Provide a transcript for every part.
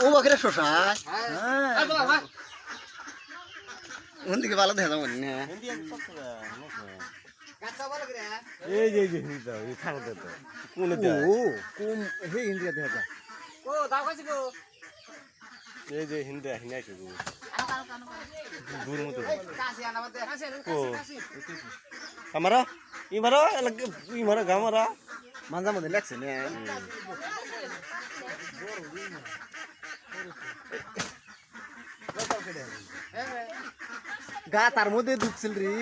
ও বাকি শোষা ওদিকে ভালো দেখা যাবো না এই যে হিন্দা এই থাকতে তো কোন কোন হে ইন্ডিয়া দেখা ও দাও কাছে গো এই যে হিন্দা হিনাইছে গো দূর মতো কাছে আনা দে কাছে কাছে আমারা ইমারা গামারা মাঝে মধ্যে লাগছে না গা তার মধ্যে ঢুকছিল রে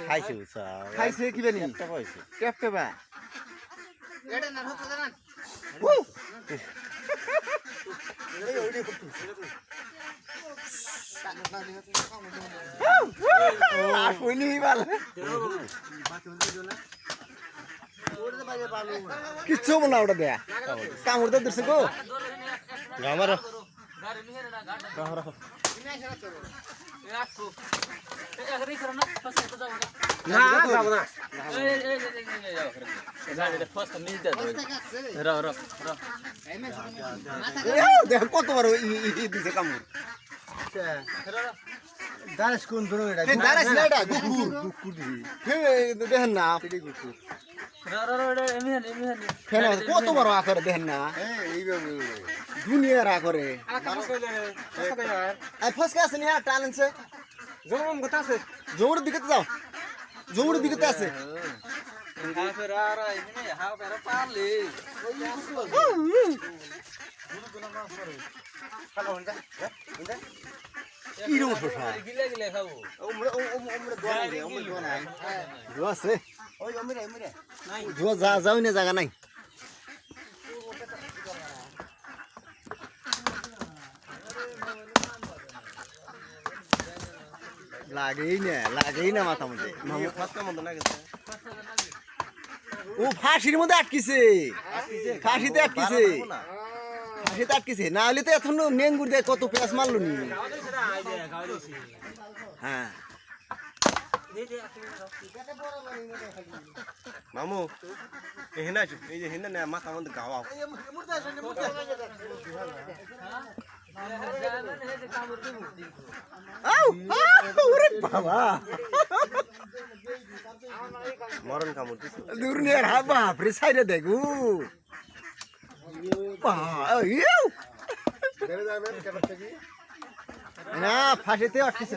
খাইছে উসা খাইছে কি বানি একটা কইছে কেপটে বা এটা না হতো জানেন আর কইনি ভালো কিচ্ছু বলা ওটা দেয়া কামড় দিয়ে দিছে গো গামারা গাড়ি নিয়ে না গাড়ি এ আসো এ করো না ফাসে তো যাও না যাব না এই গাড়ি ফাসে মিল দে র র র দেখ কতবার দিছে কামড় দারাস কোন ধরো এটা দারাস না এটা কুকুর কুকুর হে দেখেন না পেটি কুকুর র র র এমিহান ফেনা কত বড় আকারে দেখেন না এইভাবে দুনিয়ার আকারে আর ফসকা আছে না টালেন্সে জমম কথা আছে জমুর দিকে যাও জমুর দিকে আছে হা ফের আর এমনি হা ফের পারলে কি রকম শোষা গিলে গিলে খাবো জুয়া আছে জুয়া যাও না জায়গা নাই লাগেই না মাথা মধ্যে ফাসকা মন্দ না গেছে ও ফাঁসির মধ্যে আটকিছে ফাঁসিতে আটকিছে না হলে তো এখন নেঙ্গুর দেয় কত পেঁয়াজ মারলো নি হ্যাঁ মামু এই হিনাইছে এই যে হিন্দা না মাথা মধ্যে গাওয়া বাবা মরণ কামড় দিছে দুর্নিয়ার হা বাপরে সাইডে দেখু না ফাঁসিতে আটকিছে